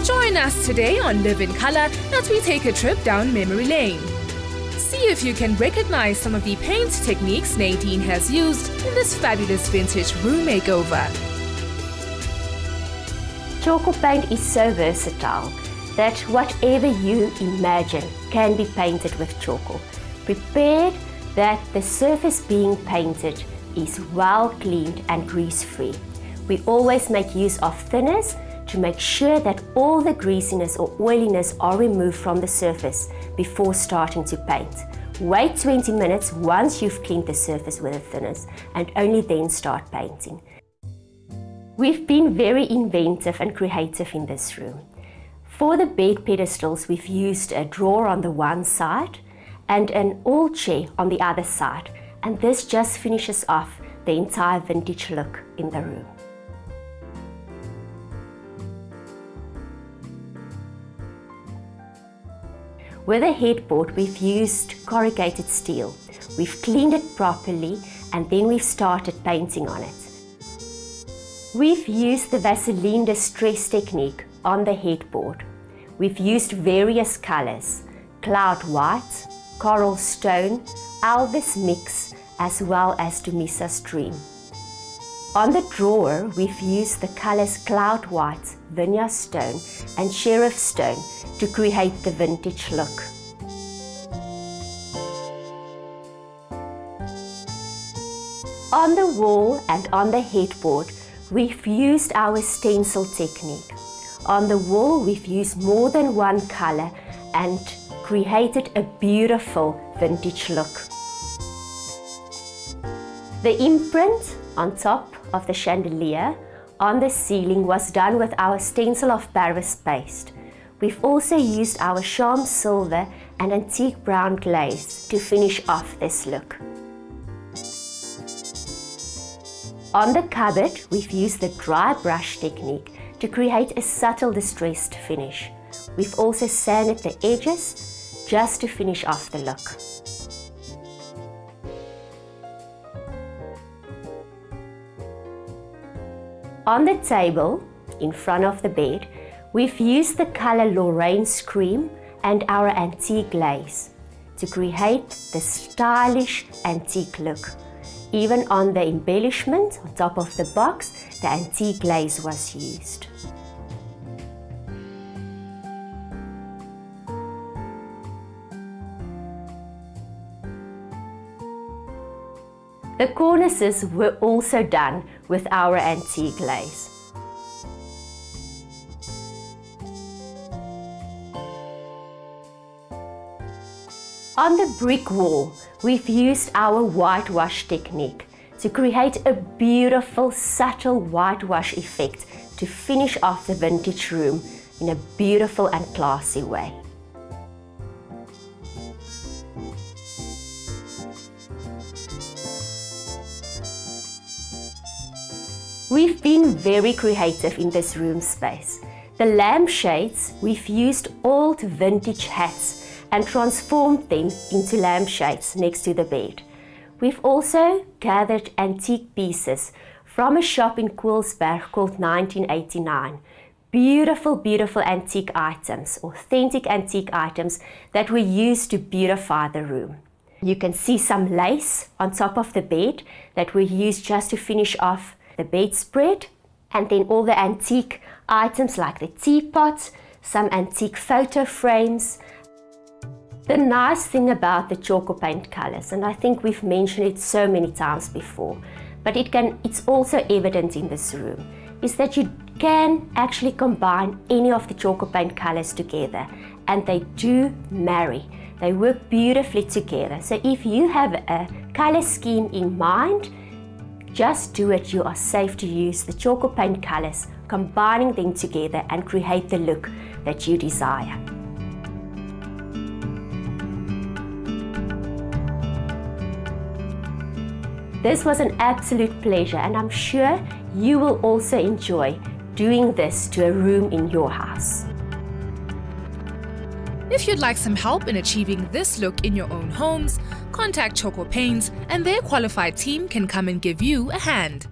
Join us today on Live in Color as we take a trip down memory lane. See if you can recognize some of the paint techniques Nadine has used in this fabulous vintage room makeover. Charcoal paint is so versatile that whatever you imagine can be painted with charcoal, prepared that the surface being painted is well cleaned and grease-free. We always make use of thinners to make sure that all the greasiness or oiliness are removed from the surface before starting to paint. Wait 20 minutes once you've cleaned the surface with the thinners and only then start painting. We've been very inventive and creative in this room. For the bed pedestals, we've used a drawer on the one side and an all chair on the other side, and this just finishes off the entire vintage look in the room. With the headboard, we've used corrugated steel. We've cleaned it properly and then we've started painting on it. We've used the Vaseline Distress technique on the headboard. We've used various colors: cloud white, coral stone, Elvis mix, as well as Dumisa stream. On the drawer, we've used the colors cloud white, vineyard stone and sheriff stone to create the vintage look. On the wall and on the headboard, we've used our stencil technique. On the wall, we've used more than one color and created a beautiful vintage look. The imprint on top of the chandelier on the ceiling was done with our stencil of Paris paste. We've also used our sham silver and antique brown glaze to finish off this look. On the cupboard, we've used the dry brush technique to create a subtle distressed finish. We've also sanded the edges just to finish off the look. On the table, in front of the bed, we've used the color Lorraine's cream and our antique glaze to create the stylish antique look. Even on the embellishment on top of the box, the antique glaze was used. The cornices were also done with our antique glaze. On the brick wall, we've used our whitewash technique to create a beautiful, subtle whitewash effect to finish off the vintage room in a beautiful and classy way. We've been very creative in this room space. The lampshades, we've used old vintage hats and transformed them into lampshades next to the bed. We've also gathered antique pieces from a shop in Koelsberg called 1989. Beautiful, beautiful antique items, authentic antique items that were used to beautify the room. You can see some lace on top of the bed that were used just to finish off the bedspread, and then all the antique items like the teapot, some antique photo frames. The nice thing about the charcoal paint colors, and I think we've mentioned it so many times before, but it's also evident in this room, is that you can actually combine any of the charcoal paint colors together, and they do marry. They work beautifully together. So if you have a color scheme in mind, just do it. You are safe to use the charcoal paint colors, combining them together and create the look that you desire. This was an absolute pleasure, and I'm sure you will also enjoy doing this to a room in your house. If you'd like some help in achieving this look in your own homes, contact Choco Paints and their qualified team can come and give you a hand.